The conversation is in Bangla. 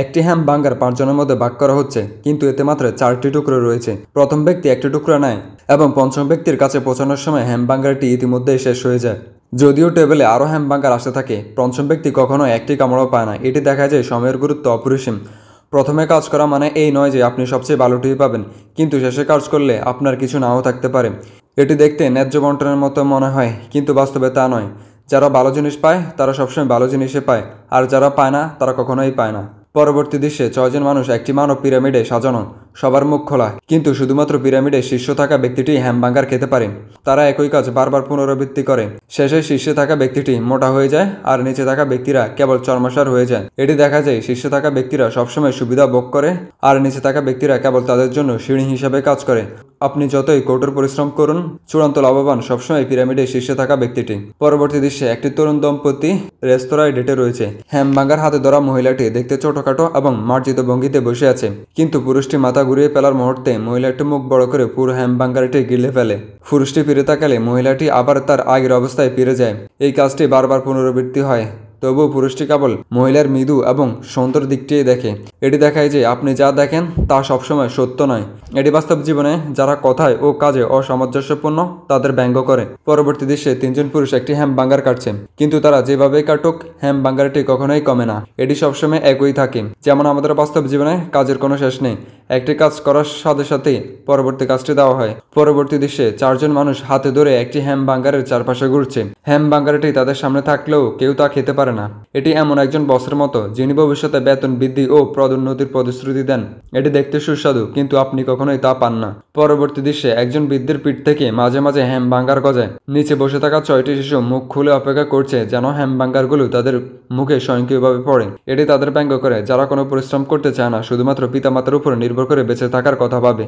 একটি হ্যাম বার্গার 5 জনের মধ্যে ভাগ করা হচ্ছে, কিন্তু এতে মাত্র 4টি টুকরো রয়েছে। প্রথম ব্যক্তি একটি টুকরো নেয় এবং পঞ্চম ব্যক্তির কাছে পৌঁছানোর সময় হ্যাম বার্গারটি ইতিমধ্যেই শেষ হয়ে যায়। যদিও টেবিলে আরও হ্যাম বার্গার আসতে থাকে, পঞ্চম ব্যক্তি কখনো একটি কামড়ও পায় না। এটি দেখা যায় সময়ের গুরুত্ব অপরিসীম। প্রথমে কাজ করা মানে এই নয় যে আপনি সবচেয়ে ভালোটিই পাবেন, কিন্তু শেষে কাজ করলে আপনার কিছু নাও থাকতে পারে। এটি দেখতে ন্যায্য বন্টনের মতো মনে হয়, কিন্তু বাস্তবে তা নয়। যারা ভালো জিনিস পায় তারা সবসময় ভালো জিনিসই পায়, আর যারা পায় না তারা কখনোই পায় না। পরবর্তী দৃশ্যে 6জন মানুষ একটি মানব পিরামিডে সাজানো, সবার মুখ খোলা, কিন্তু শুধুমাত্র পিরামিডে শীর্ষ থাকা ব্যক্তিটি হ্যামবার্গার খেতে পারে। তারা একই কাজ বারবার পুনরাবৃত্তি করে। শেষে শীর্ষে থাকা ব্যক্তিটি মোটা হয়ে যায় আর নিচে থাকা ব্যক্তিরা কেবল চর্মাসার হয়ে যায়। এটি দেখা যায় শীর্ষে থাকা ব্যক্তিরা সবসময় সুবিধা ভোগ করে আর নিচে থাকা ব্যক্তিরা কেবল তাদের জন্য সিঁড়ি হিসাবে কাজ করে। আপনি যতই কঠোর পরিশ্রম করুন, চূড়ান্ত লাভবান সবসময় পিরামিডে শীর্ষে থাকা ব্যক্তিটি। পরবর্তী দৃশ্যে একটি তরুণ দম্পতি রেস্তোরাঁয় ডেটে রয়েছে। হ্যামবার্গার হাতে ধরা মহিলাটি দেখতে ছোটখাটো এবং মার্জিত ভঙ্গিতে বসে আছে, কিন্তু পুরুষটি মাথা ঘুরিয়ে ফেলার মুহূর্তে মহিলাটি মুখ বড় করে পুরো হ্যামবার্গারটি গিলে ফেলে। পুরুষটি ফিরে তাকালে মহিলাটি আবার তার আগের অবস্থায় ফিরে যায়। এই কাজটি বারবার পুনরাবৃত্তি হয়, তবুও পুরুষটি কেবল মহিলার মৃদু এবং সুন্দর দিকটিই দেখে। এটি দেখায় যে আপনি যা দেখেন তা সবসময় সত্য নয়। এটি বাস্তব জীবনে যারা কথায় ও কাজে অসামঞ্জস্যপূর্ণ তাদের ব্যঙ্গ করে। পরবর্তী দৃশ্যে 3জন পুরুষ একটি হ্যামবার্গার কাটছে, কিন্তু তারা যেভাবেই কাটুক হ্যামবার্গারটি কখনোই কমে না। এটি সবসময় একই থাকে। যেমন আমাদের বাস্তব জীবনে কাজের কোনো শেষ নেই, একটি কাজ করার সাথে সাথেই পরবর্তী কাজটি দেওয়া হয়। পরবর্তী দৃশ্যে 4জন মানুষ হাতে ধরে একটি হ্যামবার্গারের চারপাশে ঘুরছে। হ্যামবার্গারটি তাদের সামনে থাকলেও কেউ তা খেতে পারে না। এটি এমন একজন বসের মতো যিনি ভবিষ্যতে বেতন বৃদ্ধি ও পদোন্নতির প্রতিশ্রুতি দেন। এটি দেখতে সুস্বাদু, কিন্তু আপনি কখনোই তা পান না। পরবর্তী দৃশ্যে একজন বৃদ্ধের পিঠ থেকে মাঝে মাঝে হ্যামবার্গার গজায়। নিচে বসে থাকা 6টি শিশু মুখ খুলে অপেক্ষা করছে যেন হ্যামবার্গারগুলো তাদের মুখে স্বয়ংক্রিয়ভাবে পড়ে। এটি তাদের ব্যঙ্গ করে যারা কোনো পরিশ্রম করতে চায় না, শুধুমাত্র পিতামাতার উপর নির্ভর করে বেঁচে থাকার কথা ভাবে।